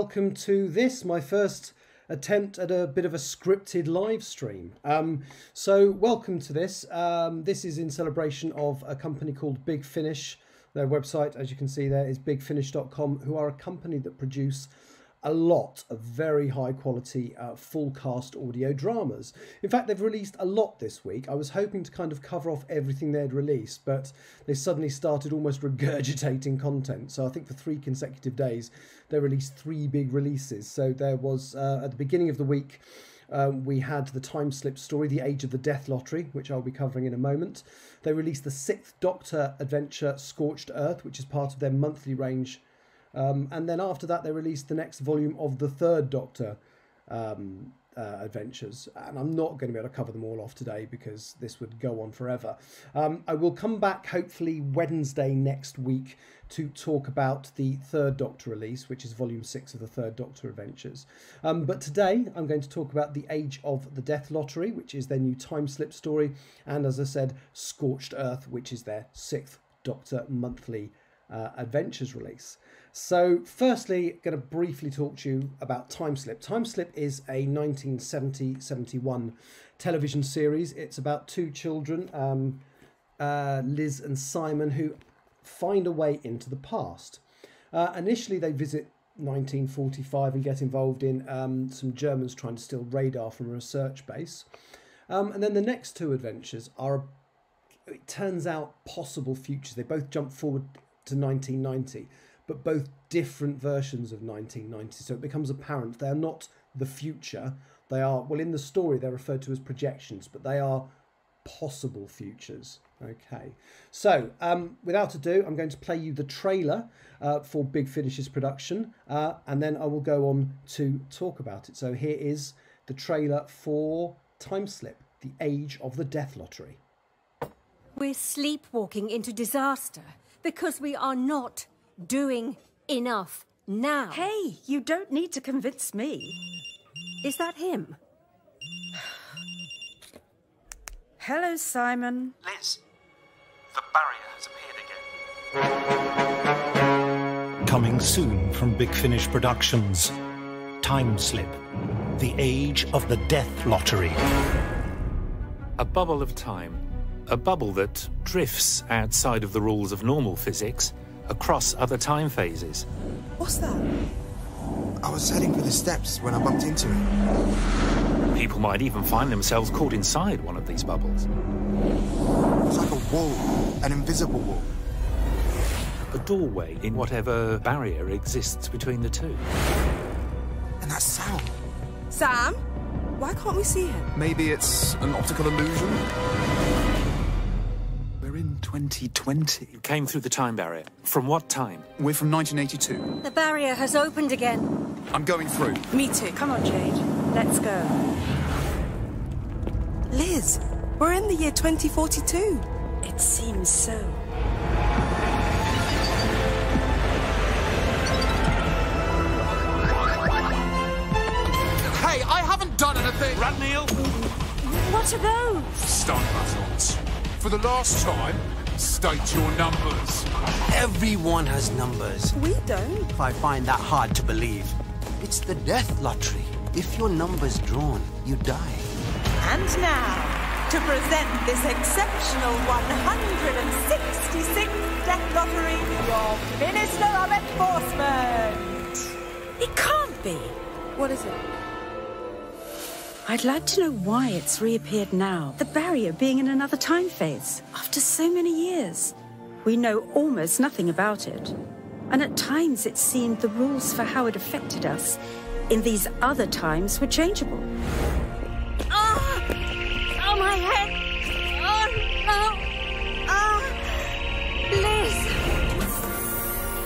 welcome to this, my first attempt at a bit of a scripted live stream. So welcome to this. This is in celebration of a company called Big Finish. Their website, as you can see there, is bigfinish.com, who are a company that produce a lot of very high quality full cast audio dramas. In fact, they've released a lot this week. I was hoping to kind of cover off everything they'd released, but they suddenly started almost regurgitating content. So I think for 3 consecutive days, they released 3 big releases. So there was, at the beginning of the week, we had the Timeslip story, The Age of the Death Lottery, which I'll be covering in a moment. They released the 6th Doctor adventure, Scorched Earth, which is part of their monthly range. And then after that, they released the next volume of the 3rd Doctor adventures. And I'm not going to be able to cover them all off today because this would go on forever. I will come back hopefully Wednesday next week to talk about the 3rd Doctor release, which is volume 6 of the 3rd Doctor adventures. But today I'm going to talk about The Age of the Death Lottery, which is their new Timeslip story. And as I said, Scorched Earth, which is their 6th Doctor monthly adventures release. So firstly, going to briefly talk to you about Timeslip. Timeslip is a 1970-71 television series. It's about 2 children, Liz and Simon, who find a way into the past. Initially, they visit 1945 and get involved in some Germans trying to steal radar from a research base. And then the next 2 adventures are, it turns out, possible futures. They both jump forward to 1990, but both different versions of 1990. So it becomes apparent they're not the future. They are, well, in the story, they're referred to as projections, but they are possible futures. Okay. So without ado, I'm going to play you the trailer for Big Finish's production, and then I will go on to talk about it. So here is the trailer for Timeslip, The Age of the Death Lottery. We're sleepwalking into disaster because we are not doing enough now. Hey, you don't need to convince me. Is that him? Hello, Simon. Liz, the barrier has appeared again. Coming soon from Big Finish Productions, Timeslip, The Age of the Death Lottery. A bubble of time. A bubble that drifts outside of the rules of normal physics across other time phases. What's that? I was heading for the steps when I bumped into it. People might even find themselves caught inside one of these bubbles. It's like a wall, an invisible wall. A doorway in whatever barrier exists between the 2. And that sound. Sam? Why can't we see him? Maybe it's an optical illusion? We're in 2020. You came through the time barrier. From what time? We're from 1982. The barrier has opened again. I'm going through. Me too. Come on, Jade. Let's go. Liz, we're in the year 2042. It seems so. Hey, I haven't done anything! Run, Neil! What are those? Stun buttons. For the last time, state your numbers. Everyone has numbers. We don't. If I find that hard to believe. It's the death lottery. If your number's drawn, you die. And now, to present this exceptional 166th Death Lottery, your Minister of Enforcement. It can't be. What is it? I'd like to know why it's reappeared now. The barrier being in another time phase. After so many years. We know almost nothing about it. And at times it seemed the rules for how it affected us in these other times were changeable. Oh, oh my head! Oh no! Ah, Liz!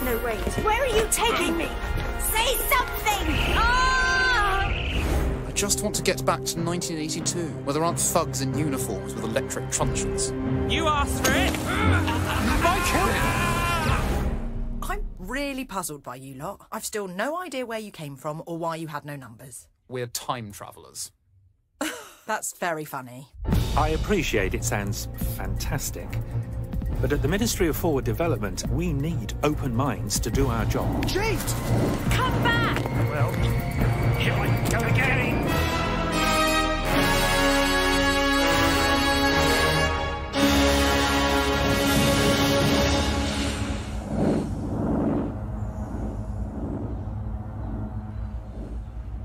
No, wait. Where are you taking me? Say something! Ah! I just want to get back to 1982, where there aren't thugs in uniforms with electric truncheons. You asked for it! My killing! I'm really puzzled by you lot. I've still no idea where you came from or why you had no numbers. We're time travellers. That's very funny. I appreciate it sounds fantastic, but at the Ministry of Forward Development, we need open minds to do our job. Jade! Come back! well. Shall we go again?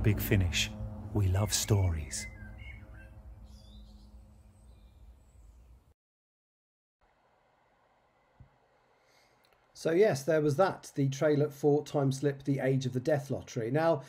Big Finish. We love stories. So yes, there was that, the trailer for Timeslip, The Age of the Death Lottery. Now,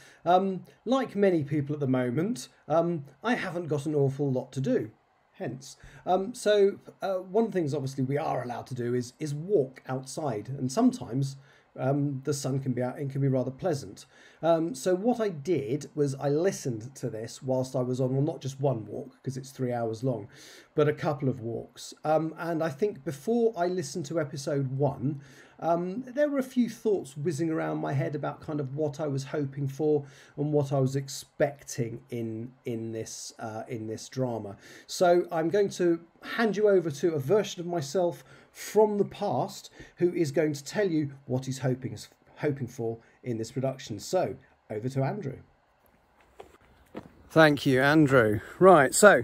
like many people at the moment, I haven't got an awful lot to do. Hence, one of the things obviously we are allowed to do is walk outside, and sometimes the sun can be out and can be rather pleasant. So what I did was I listened to this whilst I was on, well, not just one walk because it's 3 hours long, but a couple of walks. And I think before I listened to episode 1, there were a few thoughts whizzing around my head about kind of what I was hoping for and what I was expecting in this drama. So I'm going to hand you over to a version of myself from the past who is going to tell you what he's hoping for in this production. So over to Andrew. Thank you, Andrew. Right, so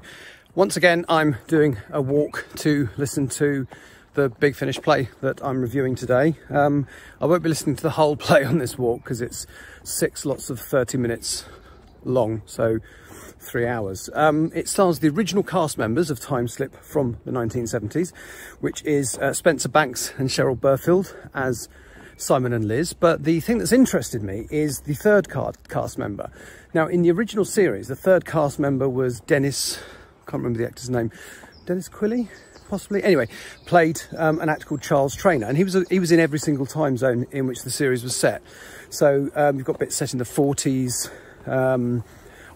once again I'm doing a walk to listen to the Big Finish play that I'm reviewing today. I won't be listening to the whole play on this walk because it's 6 lots of 30 minutes long, so 3 hours. It stars the original cast members of Timeslip from the 1970s, which is Spencer Banks and Cheryl Burfield as Simon and Liz. But the thing that's interested me is the third cast member. Now, in the original series, the third cast member was Dennis, I can't remember the actor's name, Dennis Quilley? Possibly. Anyway, played an actor called Charles Traynor, and he was in every single time zone in which the series was set. So you've got bits set in the 40s,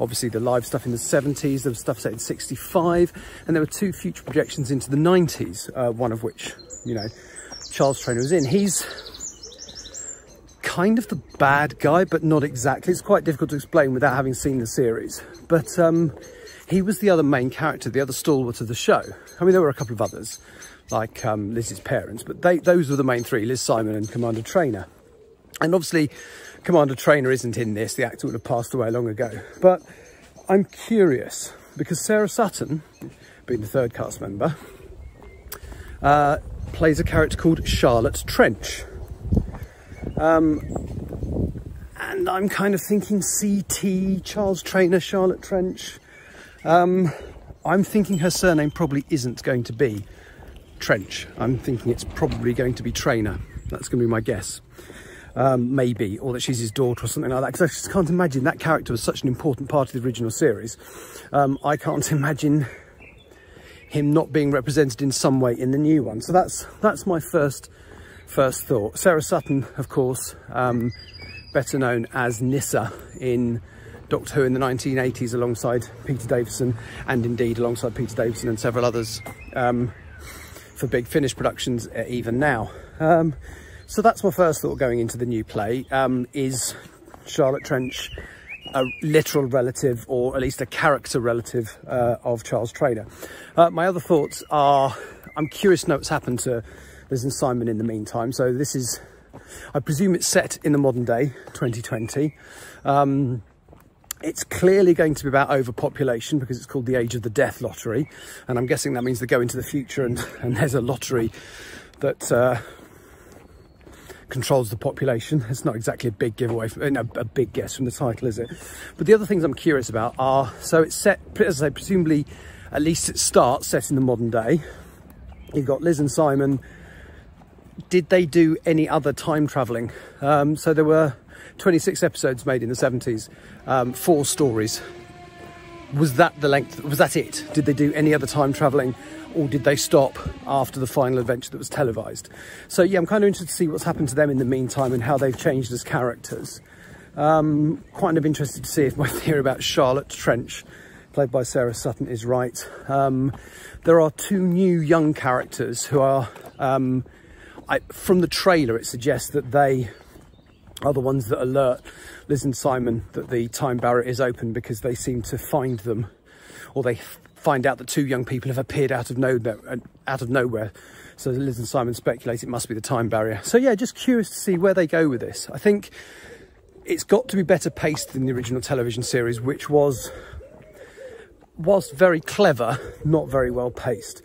obviously the live stuff in the 70s, there was stuff set in 65, and there were 2 future projections into the 90s, one of which, you know, Charles Traynor was in. He's kind of the bad guy, but not exactly. It's quite difficult to explain without having seen the series. But he was the other main character, the other stalwart of the show. I mean, there were a couple of others, like Liz's parents, but those were the main 3, Liz, Simon and Commander Traynor. And obviously, Commander Traynor isn't in this. The actor would have passed away long ago. But I'm curious, because Sarah Sutton, being the third cast member, plays a character called Charlotte Trench. And I'm kind of thinking CT, Charles Traynor, Charlotte Trench. I'm thinking her surname probably isn't going to be Trench. I'm thinking it's probably going to be Traynor. That's going to be my guess. Maybe, or that she's his daughter or something like that, because I just can't imagine that character was such an important part of the original series. I can't imagine him not being represented in some way in the new one. So that's my first thought. Sarah Sutton, of course, better known as Nyssa in Doctor Who in the 1980s alongside Peter Davison, and indeed alongside Peter Davison and several others for Big Finish productions even now. So that's my first thought going into the new play. Is Charlotte Trench a literal relative, or at least a character relative of Charles Traynor? My other thoughts are, I'm curious to know what's happened to Liz and Simon in the meantime. So this is, I presume it's set in the modern day, 2020. It's clearly going to be about overpopulation because it's called The Age of the Death Lottery. And I'm guessing that means they go into the future and there's a lottery that controls the population. It's not exactly a big giveaway, a big guess from the title, is it? But the other things I'm curious about are, so it's set, as I say, presumably, at least it starts set in the modern day. You've got Liz and Simon. Did they do any other time travelling? So there were 26 episodes made in the 70s, 4 stories. Was that the length? Was that it? Did they do any other time travelling, or did they stop after the final adventure that was televised? So yeah, I'm kind of interested to see what's happened to them in the meantime and how they've changed as characters. Kind of interested to see if my theory about Charlotte Trench, played by Sarah Sutton, is right. There are 2 new young characters who are, from the trailer it suggests that they are the ones that alert Liz and Simon that the time barrier is open, because they seem to find them, or they find out that 2 young people have appeared out of nowhere. So Liz and Simon speculate it must be the time barrier. So yeah, just curious to see where they go with this. I think it's got to be better paced than the original television series, which was, whilst very clever, not very well paced.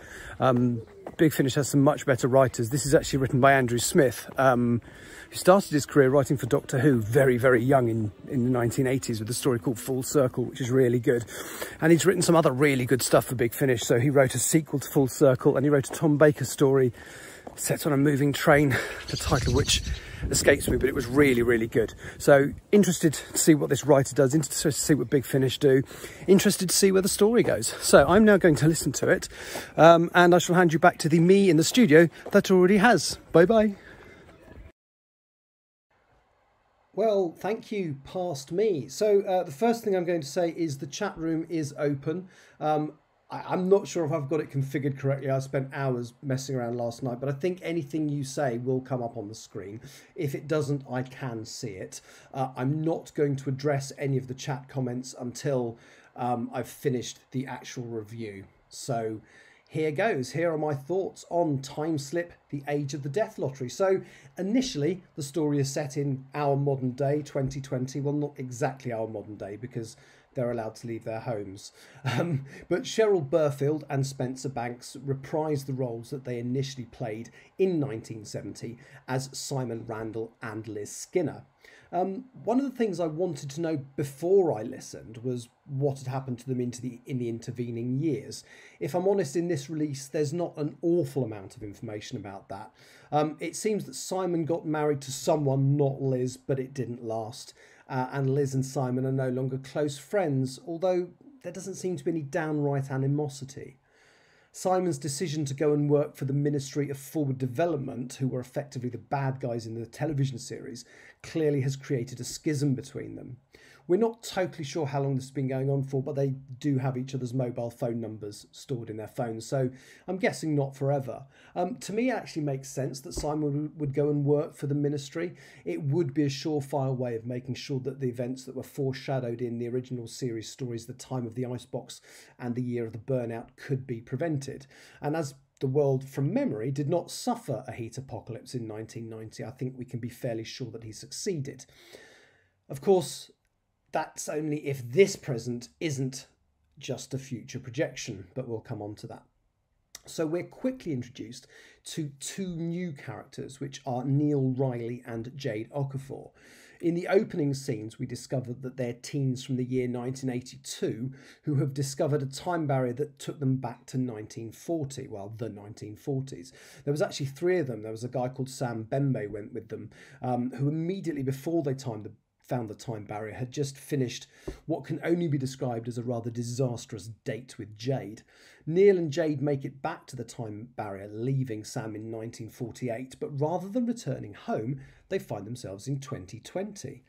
Big Finish has some much better writers. This is actually written by Andrew Smith, who started his career writing for Doctor Who very, very young in the 1980s with a story called Full Circle, which is really good. And he's written some other really good stuff for Big Finish. So he wrote a sequel to Full Circle, and he wrote a Tom Baker story set on a moving train, the title of which escapes me, but it was really, really good. So interested to see what this writer does, interested to see what Big Finish do, interested to see where the story goes. So I'm now going to listen to it, and I shall hand you back to the me in the studio that already has. Bye-bye. Well, thank you, past me. So the first thing I'm going to say is the chat room is open. I'm not sure if I've got it configured correctly. I spent hours messing around last night, but I think anything you say will come up on the screen. If it doesn't, I can see it. I'm not going to address any of the chat comments until I've finished the actual review. So here goes. Here are my thoughts on Timeslip, The Age of the Death Lottery. So initially, the story is set in our modern day, 2020. Well, not exactly our modern day, because they're allowed to leave their homes. But Cheryl Burfield and Spencer Banks reprised the roles that they initially played in 1970 as Simon Randall and Liz Skinner. One of the things I wanted to know before I listened was what had happened to them in the intervening years. If I'm honest, in this release, there's not an awful amount of information about that. It seems that Simon got married to someone, not Liz, but it didn't last. And Liz and Simon are no longer close friends, although there doesn't seem to be any downright animosity. Simon's decision to go and work for the Ministry of Forward Development, who were effectively the bad guys in the television series, clearly has created a schism between them. We're not totally sure how long this has been going on for, but they do have each other's mobile phone numbers stored in their phones, so I'm guessing not forever. To me, it actually makes sense that Simon would go and work for the Ministry. It would be a surefire way of making sure that the events that were foreshadowed in the original series stories, The Time of the Icebox and The Year of the Burnout, could be prevented. And as the world, from memory, did not suffer a heat apocalypse in 1990, I think we can be fairly sure that he succeeded. Of course, that's only if this present isn't just a future projection, but we'll come on to that. So we're quickly introduced to two new characters, which are Neil Riley and Jade Okafor. In the opening scenes, we discovered that they're teens from the year 1982 who have discovered a time barrier that took them back to 1940, well, the 1940s. There was actually three of them. There was a guy called Sam Bembe went with them, who immediately before they found the time barrier had just finished what can only be described as a rather disastrous date with Jade. Neil and Jade make it back to the time barrier, leaving Sam in 1948, but rather than returning home, they find themselves in 2020.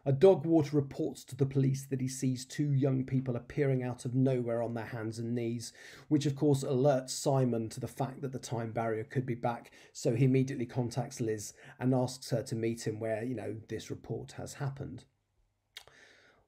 A dog warder reports to the police that he sees two young people appearing out of nowhere on their hands and knees, which of course alerts Simon to the fact that the time barrier could be back, so he immediately contacts Liz and asks her to meet him where, this report has happened.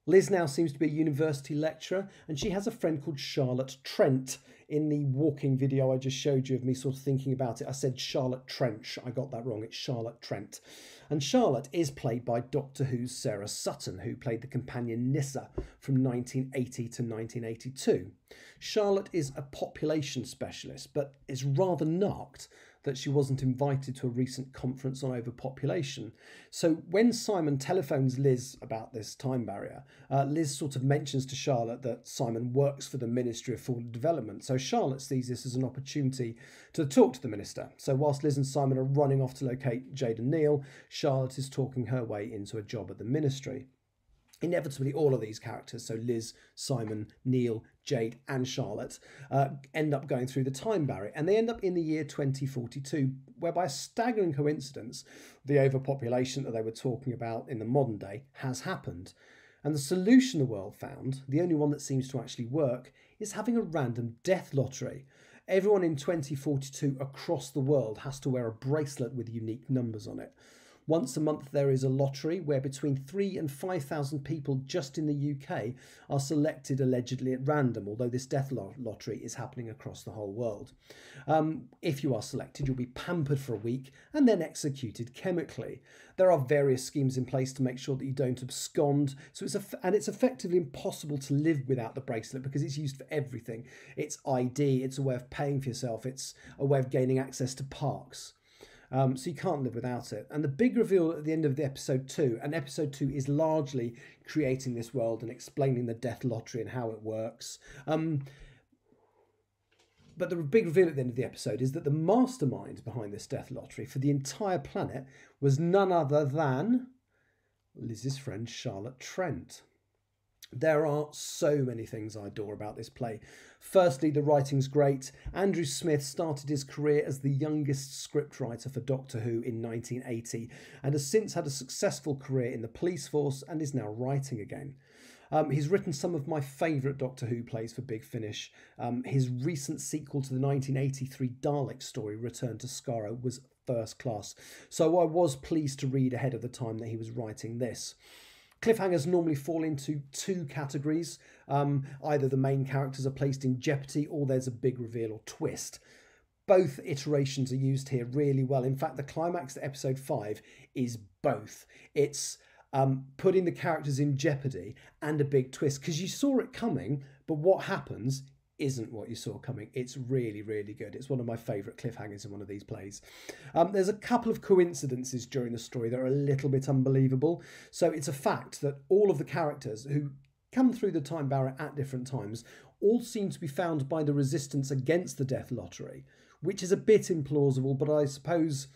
Liz now seems to be a university lecturer, and she has a friend called Charlotte Trent. In the walking video I just showed you of me sort of thinking about it, I said Charlotte Trench. I got that wrong. It's Charlotte Trent. And Charlotte is played by Doctor Who's Sarah Sutton, who played the companion Nyssa from 1980 to 1982. Charlotte is a population specialist, but is rather narked that she wasn't invited to a recent conference on overpopulation. So when Simon telephones Liz about this time barrier, Liz sort of mentions to Charlotte that Simon works for the Ministry of Forward Development. So Charlotte sees this as an opportunity to talk to the minister. So whilst Liz and Simon are running off to locate Jade and Neil, Charlotte is talking her way into a job at the ministry. Inevitably, all of these characters, so Liz, Simon, Neil, Jade and Charlotte, end up going through the time barrier, and they end up in the year 2042, where by a staggering coincidence, the overpopulation that they were talking about in the modern day has happened. And the solution the world found, the only one that seems to actually work, is having a random death lottery. Everyone in 2042 across the world has to wear a bracelet with unique numbers on it. Once a month there is a lottery where between 3,000 and 5,000 people just in the UK are selected allegedly at random, although this death lottery is happening across the whole world. If you are selected, you'll be pampered for a week and then executed chemically. There are various schemes in place to make sure that you don't abscond, so it's effectively impossible to live without the bracelet because it's used for everything. It's ID, it's a way of paying for yourself, it's a way of gaining access to parks. So you can't live without it. And the big reveal at the end of the episode 2, and episode 2 is largely creating this world and explaining the death lottery and how it works. But the big reveal at the end of the episode is that the mastermind behind this death lottery for the entire planet was none other than Liz's friend Charlotte Trent. There are so many things I adore about this play. Firstly, the writing's great. Andrew Smith started his career as the youngest scriptwriter for Doctor Who in 1980 and has since had a successful career in the police force and is now writing again. He's written some of my favourite Doctor Who plays for Big Finish. His recent sequel to the 1983 Dalek story, Return to Skaro, was first class. So I was pleased to read ahead of the time that he was writing this. Cliffhangers normally fall into two categories. Either the main characters are placed in jeopardy or there's a big reveal or twist. Both iterations are used here really well. In fact, the climax to episode 5 is both. It's putting the characters in jeopardy and a big twist, because you saw it coming, but what happens isn't what you saw coming. It's really, really good. It's one of my favourite cliffhangers in one of these plays. There's a couple of coincidences during the story that are a little bit unbelievable. So it's a fact that all of the characters who come through the time barrier at different times all seem to be found by the resistance against the death lottery, which is a bit implausible, but I suppose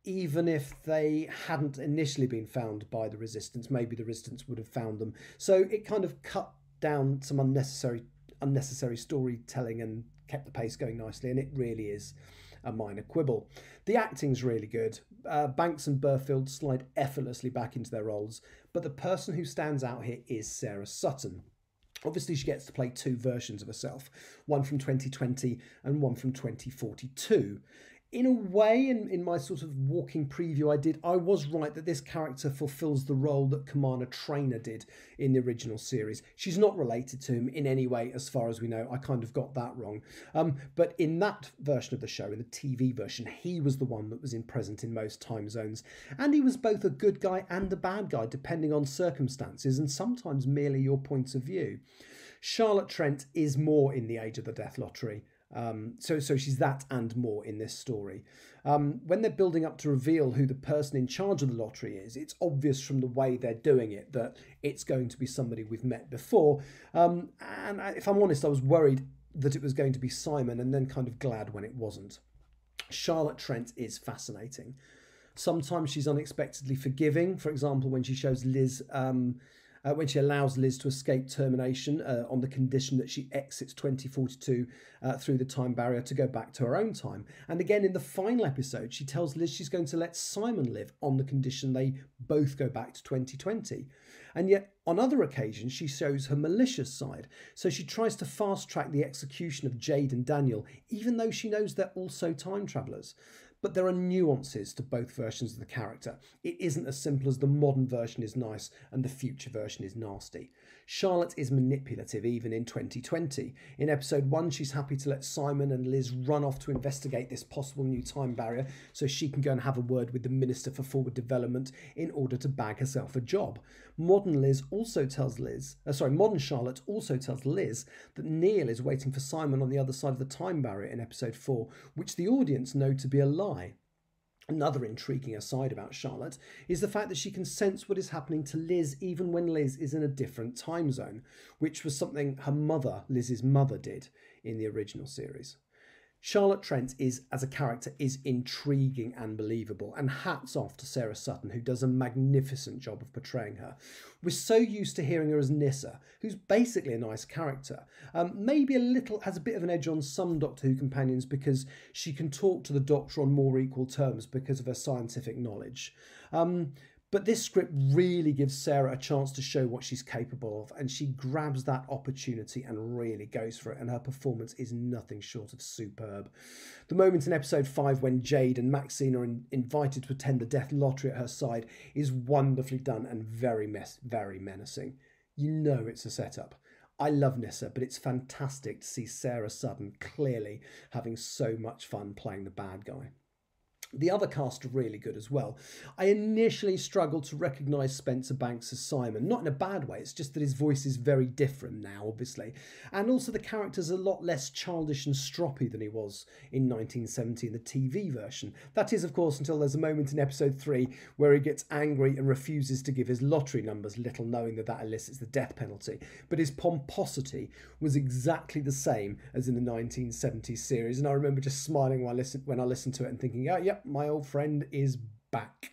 even if they hadn't initially been found by the resistance, maybe the resistance would have found them. So it kind of cut down some unnecessary storytelling and kept the pace going nicely, and it really is a minor quibble. The acting's really good. Banks and Burfield slide effortlessly back into their roles, but the person who stands out here is Sarah Sutton. Obviously, she gets to play two versions of herself, one from 2020 and one from 2042. In a way, in my sort of walking preview I was right that this character fulfills the role that Commander Traynor did in the original series. She's not related to him in any way, as far as we know. I kind of got that wrong. But in that version of the show, in the TV version, he was the one that was present in most time zones. And he was both a good guy and a bad guy, depending on circumstances, and sometimes merely your point of view. Charlotte Trent is more in the Age of the Death Lottery. So she's that and more in this story. When they're building up to reveal who the person in charge of the lottery is, it's obvious from the way they're doing it that it's going to be somebody we've met before. And if I'm honest, I was worried that it was going to be Simon, and then kind of glad when it wasn't. Charlotte Trent is fascinating. Sometimes she's unexpectedly forgiving. For example, when she shows Liz... when she allows Liz to escape termination on the condition that she exits 2042 through the time barrier to go back to her own time. And again, in the final episode, she tells Liz she's going to let Simon live on the condition they both go back to 2020. And yet, on other occasions, she shows her malicious side. So she tries to fast-track the execution of Jade and Daniel, even though she knows they're also time travellers. But there are nuances to both versions of the character. It isn't as simple as the modern version is nice and the future version is nasty. Charlotte is manipulative even in 2020. In episode 1, she's happy to let Simon and Liz run off to investigate this possible new time barrier so she can go and have a word with the Minister for Forward Development in order to bag herself a job. Modern Charlotte also tells Liz that Neil is waiting for Simon on the other side of the time barrier in episode 4, which the audience know to be a lie. Another intriguing aside about Charlotte is the fact that she can sense what is happening to Liz even when Liz is in a different time zone, which was something her mother, Liz's mother, did in the original series. Charlotte Trent as a character is intriguing and believable, and hats off to Sarah Sutton, who does a magnificent job of portraying her. We're so used to hearing her as Nyssa, who's basically a nice character. Maybe has a bit of an edge on some Doctor Who companions because she can talk to the Doctor on more equal terms because of her scientific knowledge. But this script really gives Sarah a chance to show what she's capable of, and she grabs that opportunity and really goes for it, and her performance is nothing short of superb. The moment in episode 5 when Jade and Maxine are invited to attend the death lottery at her side is wonderfully done and very menacing. You know it's a setup. I love Nyssa, but it's fantastic to see Sarah Sutton clearly having so much fun playing the bad guy. The other cast are really good as well. I initially struggled to recognise Spencer Banks as Simon, not in a bad way, it's just that his voice is very different now, obviously. And also the character's a lot less childish and stroppy than he was in 1970 in the TV version. That is, of course, until there's a moment in episode 3 where he gets angry and refuses to give his lottery numbers, little knowing that that elicits the death penalty. But his pomposity was exactly the same as in the 1970s series, and I remember just smiling when I listened to it and thinking, oh, yep, my old friend is back.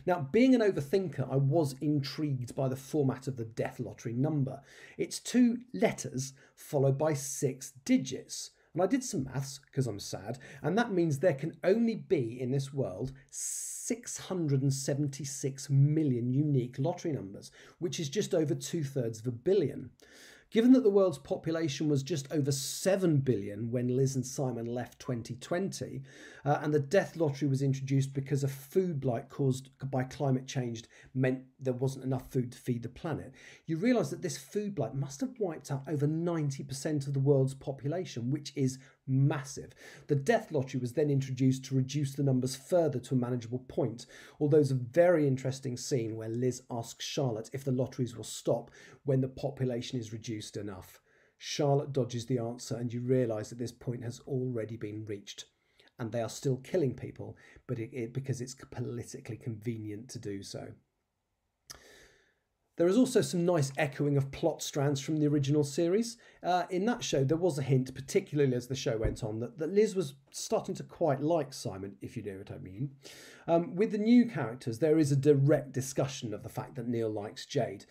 Now, being an overthinker, I was intrigued by the format of the death lottery number. It's 2 letters followed by 6 digits. And I did some maths, because I'm sad, and that means there can only be, in this world, 676 million unique lottery numbers, which is just over 2/3 of a billion. Given that the world's population was just over 7 billion when Liz and Simon left 2020, and the death lottery was introduced because a food blight caused by climate change meant there wasn't enough food to feed the planet, you realise that this food blight must have wiped out over 90% of the world's population, which is massive. The death lottery was then introduced to reduce the numbers further to a manageable point, although there's a very interesting scene where Liz asks Charlotte if the lotteries will stop when the population is reduced enough. Charlotte dodges the answer, and you realise that this point has already been reached, and they are still killing people, but because it's politically convenient to do so. There is also some nice echoing of plot strands from the original series. In that show, there was a hint, particularly as the show went on, that Liz was starting to quite like Simon, if you know what I mean. With the new characters, there is a direct discussion of the fact that Neil likes Jade.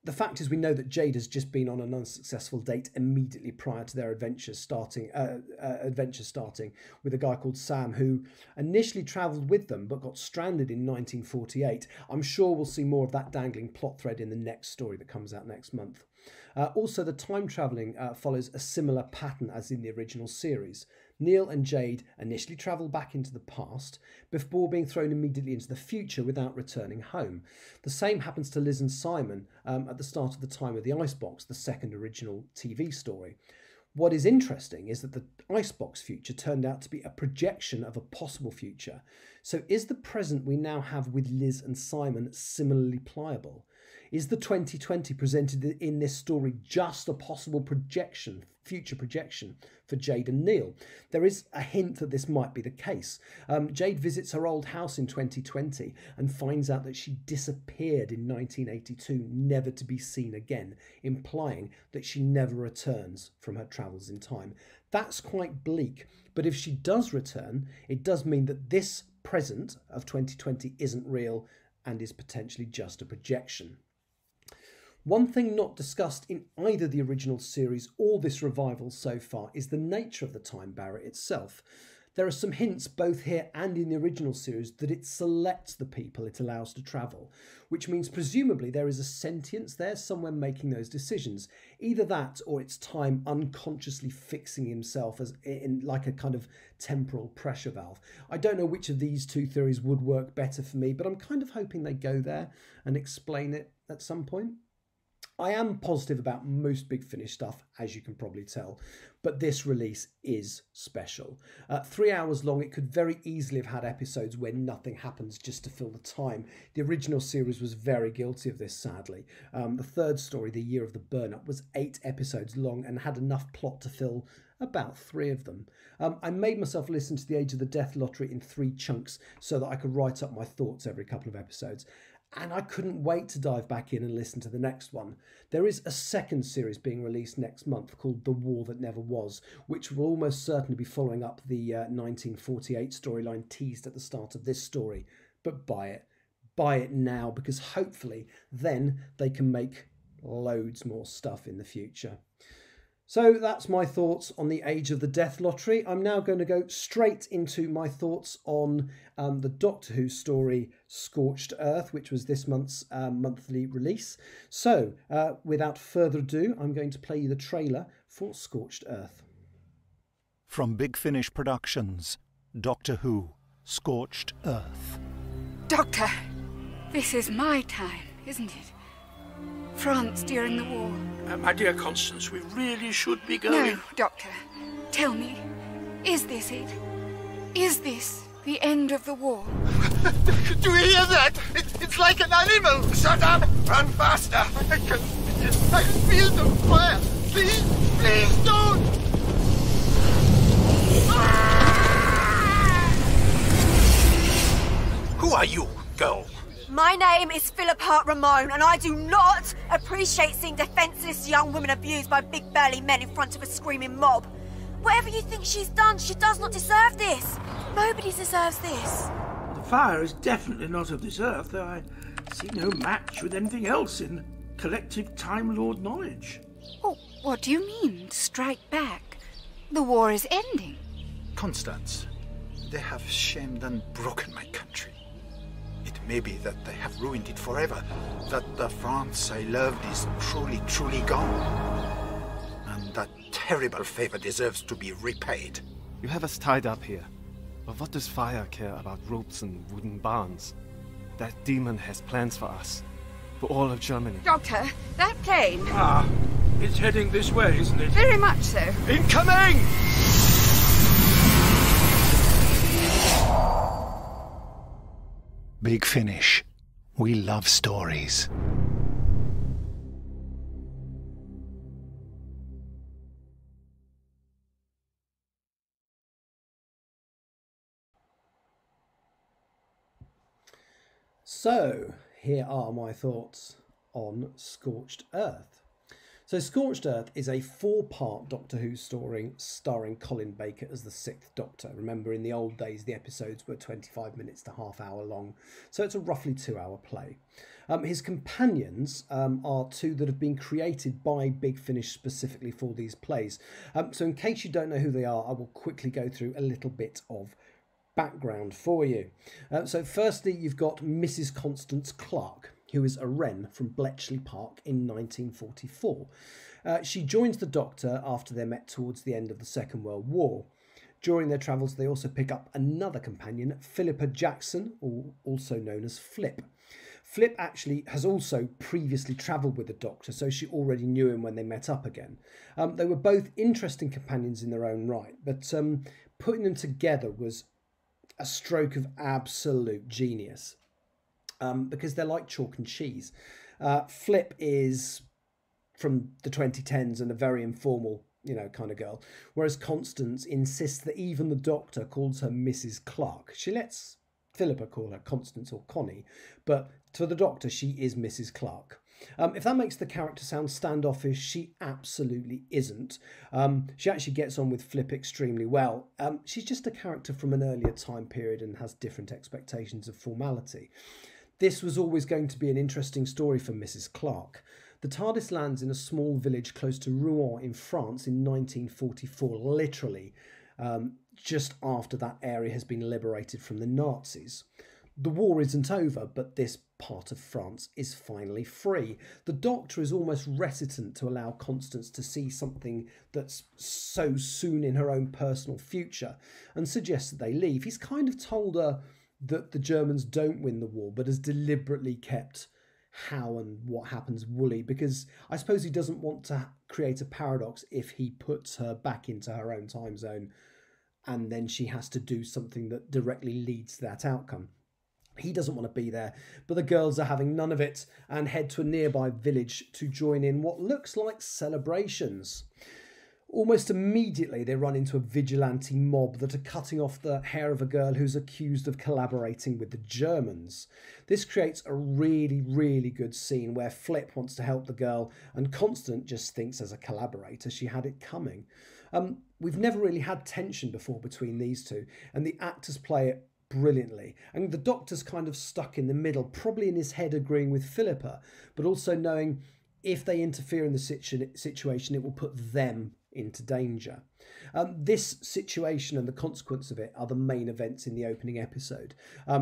The fact is, we know that Jade has just been on an unsuccessful date immediately prior to their adventure starting with a guy called Sam, who initially travelled with them but got stranded in 1948. I'm sure we'll see more of that dangling plot thread in the next story that comes out next month. Also, the time travelling follows a similar pattern as in the original series. Neil and Jade initially travel back into the past before being thrown immediately into the future without returning home. The same happens to Liz and Simon at the start of The Time of the Icebox, the second original TV story. What is interesting is that the Icebox future turned out to be a projection of a possible future. So is the present we now have with Liz and Simon similarly pliable? Is the 2020 presented in this story just a possible projection, future projection for Jade and Neil? There is a hint that this might be the case. Jade visits her old house in 2020 and finds out that she disappeared in 1982, never to be seen again, implying that she never returns from her travels in time. That's quite bleak, but if she does return, it does mean that this present of 2020 isn't real and is potentially just a projection. One thing not discussed in either the original series or this revival so far is the nature of the time barrier itself. There are some hints both here and in the original series that it selects the people it allows to travel, which means presumably there is a sentience there somewhere making those decisions. Either that or it's time unconsciously fixing himself as in like a kind of temporal pressure valve. I don't know which of these two theories would work better for me, but I'm kind of hoping they go there and explain it at some point. I am positive about most Big Finish stuff, as you can probably tell, but this release is special. 3 hours long, it could very easily have had episodes where nothing happens just to fill the time. The original series was very guilty of this, sadly. The third story, The Year of the Burn-Up, was 8 episodes long and had enough plot to fill about 3 of them. I made myself listen to The Age of the Death Lottery in 3 chunks so that I could write up my thoughts every couple of episodes. And I couldn't wait to dive back in and listen to the next one. There is a second series being released next month called The War That Never Was, which will almost certainly be following up the 1948 storyline teased at the start of this story. But buy it. Buy it now, because hopefully then they can make loads more stuff in the future. So that's my thoughts on the Age of the Death Lottery. I'm now going to go straight into my thoughts on the Doctor Who story Scorched Earth, which was this month's monthly release. So without further ado, I'm going to play you the trailer for Scorched Earth. From Big Finish Productions, Doctor Who, Scorched Earth. Doctor, this is my time, isn't it? France during the war. My dear Constance, we really should be going. No, Doctor. Tell me, is this it? Is this the end of the war? Do you hear that? It's like an animal! Shut up! Run faster! I can feel the fire! Please don't! Who are you, girl? My name is Philip Hart Ramone, and I do not appreciate seeing defenceless young women abused by big burly men in front of a screaming mob. Whatever you think she's done, she does not deserve this. Nobody deserves this. The fire is definitely not of this earth, though I see no match with anything else in collective Time Lord knowledge. Oh, what do you mean, strike back? The war is ending. Constance, they have shamed and broken my country. It may be that they have ruined it forever, that the France I loved is truly, truly gone. And that terrible favor deserves to be repaid. You have us tied up here. But what does fire care about ropes and wooden barns? That demon has plans for us. For all of Germany. Doctor, that plane... Ah, it's heading this way, isn't it? Very much so. Incoming! Big Finish. We love stories. So, here are my thoughts on Scorched Earth. So Scorched Earth is a 4-part Doctor Who story starring Colin Baker as the 6th Doctor. Remember, in the old days, the episodes were 25 minutes to half hour long, so it's a roughly 2-hour play. His companions are 2 that have been created by Big Finish specifically for these plays. So in case you don't know who they are, I will quickly go through a little bit of background for you. So firstly, you've got Mrs. Constance Clark, who is a Wren from Bletchley Park in 1944. She joins the Doctor after they're met towards the end of the Second World War. During their travels, they also pick up another companion, Philippa Jackson, also known as Flip. Flip actually has also previously travelled with the Doctor, so she already knew him when they met up again. They were both interesting companions in their own right, but putting them together was a stroke of absolute genius. Because they're like chalk and cheese. Flip is from the 2010s and a very informal, kind of girl, whereas Constance insists that even the Doctor calls her Mrs. Clark. She lets Philippa call her Constance or Connie, but to the Doctor she is Mrs. Clark. If that makes the character sound standoffish, she absolutely isn't. She actually gets on with Flip extremely well. She's just a character from an earlier time period and has different expectations of formality. This was always going to be an interesting story for Mrs. Clark. The TARDIS lands in a small village close to Rouen in France in 1944, literally just after that area has been liberated from the Nazis. The war isn't over, but this part of France is finally free. The Doctor is almost reticent to allow Constance to see something that's so soon in her own personal future and suggests that they leave. He's kind of told her that the Germans don't win the war, but has deliberately kept how and what happens woolly, because I suppose he doesn't want to create a paradox if he puts her back into her own time zone and then she has to do something that directly leads to that outcome. He doesn't want to be there, but the girls are having none of it and head to a nearby village to join in what looks like celebrations. Almost immediately, they run into a vigilante mob that are cutting off the hair of a girl who's accused of collaborating with the Germans. This creates a really, really good scene where Flip wants to help the girl and Constance just thinks as a collaborator she had it coming. We've never really had tension before between these two, and the actors play it brilliantly. And the Doctor's kind of stuck in the middle, probably in his head agreeing with Philippa, but also knowing if they interfere in the situation, it will put them into danger. This situation and the consequence of it are the main events in the opening episode.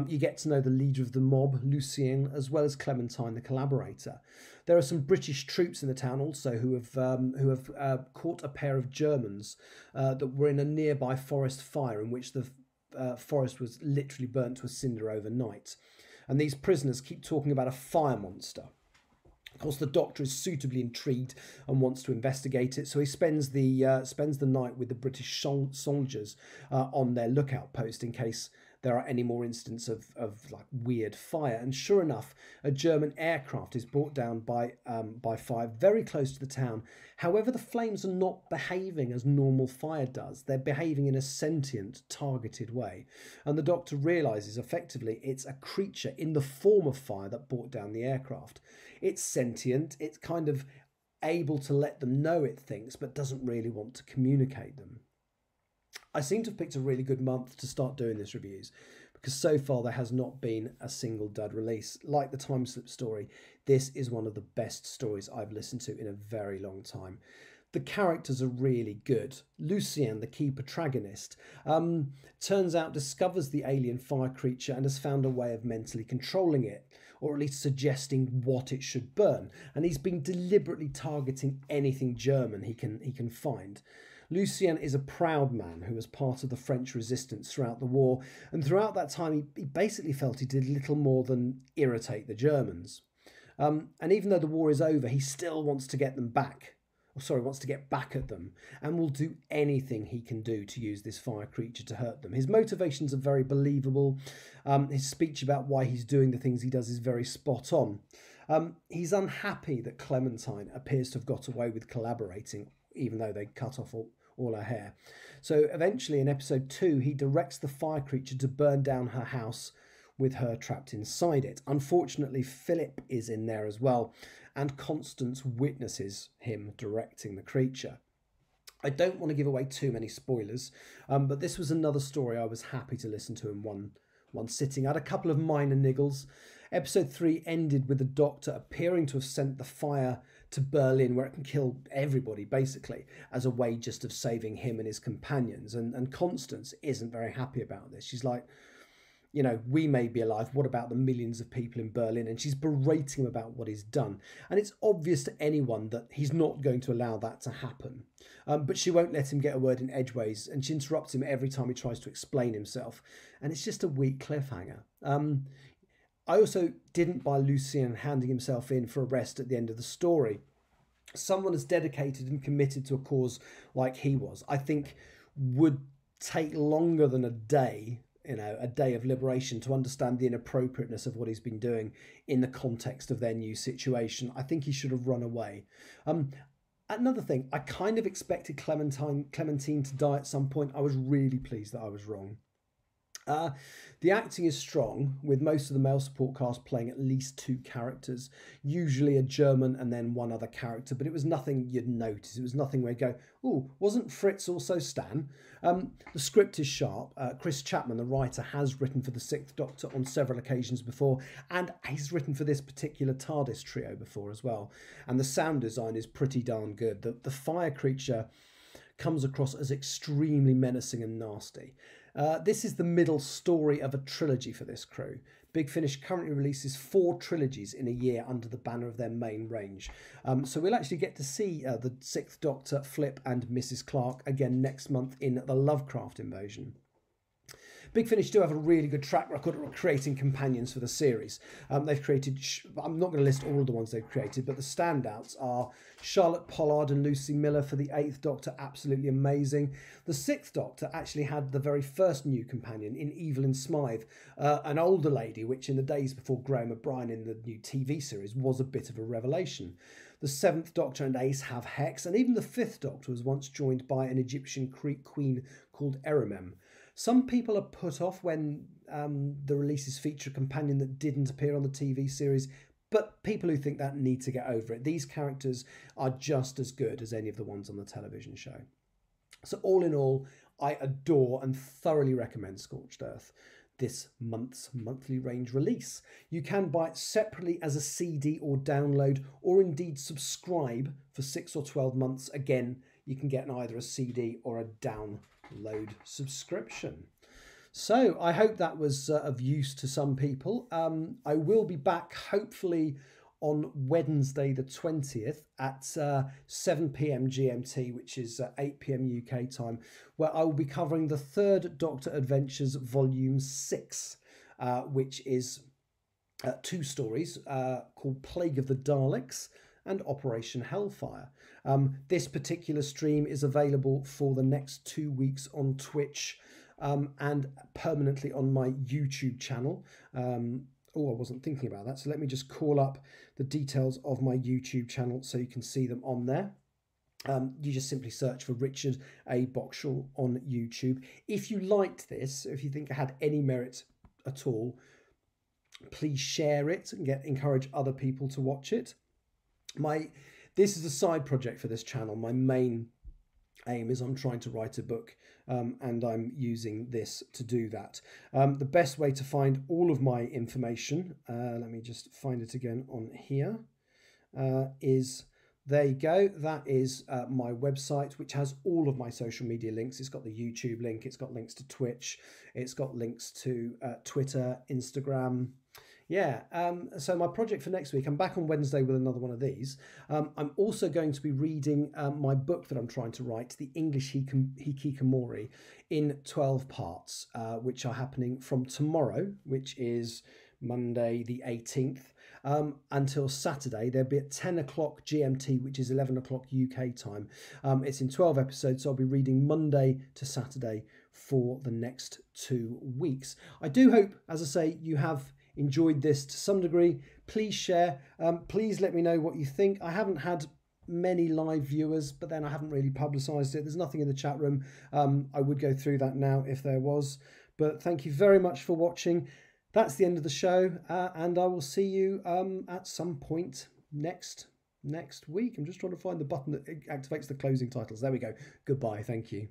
You get to know the leader of the mob, Lucien, as well as Clementine, the collaborator. There are some British troops in the town also who have caught a pair of Germans that were in a nearby forest fire in which the forest was literally burnt to a cinder overnight. And these prisoners keep talking about a fire monster. Of course, the Doctor is suitably intrigued and wants to investigate it, so he spends the night with the British soldiers on their lookout post in case there are any more incidents of like weird fire. And sure enough, a German aircraft is brought down by fire very close to the town. However, the flames are not behaving as normal fire does. They're behaving in a sentient, targeted way. And the Doctor realises effectively it's a creature in the form of fire that brought down the aircraft. It's sentient, it's kind of able to let them know it thinks, but doesn't really want to communicate them. I seem to have picked a really good month to start doing this reviews, because so far there has not been a single dud release. Like the Timeslip story, this is one of the best stories I've listened to in a very long time. The characters are really good. Lucien, the key protagonist, turns out discovers the alien fire creature and has found a way of mentally controlling it, or at least suggesting what it should burn. And he's been deliberately targeting anything German he can find. Lucien is a proud man who was part of the French resistance throughout the war, and throughout that time he basically felt he did little more than irritate the Germans. And even though the war is over, he still wants to get them back. Wants to get back at them, and will do anything he can do to use this fire creature to hurt them. His motivations are very believable. His speech about why he's doing the things he does is very spot on. He's unhappy that Clementine appears to have got away with collaborating, even though they cut off all her hair. So eventually in episode 2, he directs the fire creature to burn down her house with her trapped inside it. Unfortunately, Philip is in there as well, and Constance witnesses him directing the creature. I don't want to give away too many spoilers, but this was another story I was happy to listen to in one sitting. I had a couple of minor niggles. Episode 3 ended with the Doctor appearing to have sent the fire to Berlin, where it can kill everybody, basically, as a way just of saving him and his companions. And Constance isn't very happy about this. She's like, you know, we may be alive, what about the millions of people in Berlin? And she's berating him about what he's done. And it's obvious to anyone that he's not going to allow that to happen. But she won't let him get a word in edgeways, and she interrupts him every time he tries to explain himself. And it's just a weak cliffhanger. I also didn't buy Lucien handing himself in for arrest at the end of the story. Someone as dedicated and committed to a cause like he was, I think, would take longer than a day of liberation to understand the inappropriateness of what he's been doing in the context of their new situation. I think he should have run away. Another thing, I kind of expected Clementine to die at some point. I was really pleased that I was wrong. The acting is strong, with most of the male support cast playing at least 2 characters, usually a German and then one other character, but it was nothing you'd notice. It was nothing where you go, oh, wasn't Fritz also Stan? The script is sharp. Chris Chapman, the writer, has written for the 6th Doctor on several occasions before, and he's written for this particular TARDIS trio before as well. And the sound design is pretty darn good. The fire creature comes across as extremely menacing and nasty. This is the middle story of a trilogy for this crew. Big Finish currently releases 4 trilogies in a year under the banner of their main range. So we'll actually get to see the 6th Doctor, Flip and Mrs. Clark again next month in the Lovecraft Invasion. Big Finish do have a really good track record at creating companions for the series. They've created, I'm not going to list all of the ones they've created, but the standouts are Charlotte Pollard and Lucy Miller for the 8th Doctor, absolutely amazing. The 6th Doctor actually had the very first new companion in Evelyn Smythe, an older lady, which in the days before Graham O'Brien in the new TV series was a bit of a revelation. The 7th Doctor and Ace have Hex, and even the 5th Doctor was once joined by an Egyptian queen called Erimem. Some people are put off when the releases feature a companion that didn't appear on the TV series, but people who think that need to get over it. These characters are just as good as any of the ones on the television show. So all in all, I adore and thoroughly recommend Scorched Earth. this month's monthly range release. You can buy it separately as a CD or download, or indeed subscribe for 6 or 12 months. Again, you can get either a CD or a download subscription. So I hope that was of use to some people. I will be back hopefully on Wednesday the 20th at 7 PM GMT, which is 8 PM UK time, where I will be covering the Third Doctor Adventures Volume 6, which is 2 stories called Plague of the Daleks and Operation Hellfire. This particular stream is available for the next 2 weeks on Twitch and permanently on my YouTube channel. Oh, I wasn't thinking about that. So let me just call up the details of my YouTube channel so you can see them on there. You just simply search for Richard A. Boxall on YouTube. If you liked this, if you think it had any merit at all, please share it and encourage other people to watch it. This is a side project for this channel. My main aim is I'm trying to write a book, and I'm using this to do that. The best way to find all of my information, let me just find it again on here, is, there you go, that is my website, which has all of my social media links. It's got the YouTube link, it's got links to Twitch, it's got links to Twitter, Instagram. Yeah, so my project for next week, I'm back on Wednesday with another one of these. I'm also going to be reading my book that I'm trying to write, The English Hikikomori, in 12 parts, which are happening from tomorrow, which is Monday the 18th, until Saturday. They'll be at 10 o'clock GMT, which is 11 o'clock UK time. It's in 12 episodes, so I'll be reading Monday to Saturday for the next 2 weeks. I do hope, as I say, you have enjoyed this to some degree. Please share. Please let me know what you think. I haven't had many live viewers, but then I haven't really publicised it. There's nothing in the chat room. I would go through that now if there was. But thank you very much for watching. That's the end of the show, and I will see you at some point next week. I'm just trying to find the button that activates the closing titles. There we go. Goodbye. Thank you.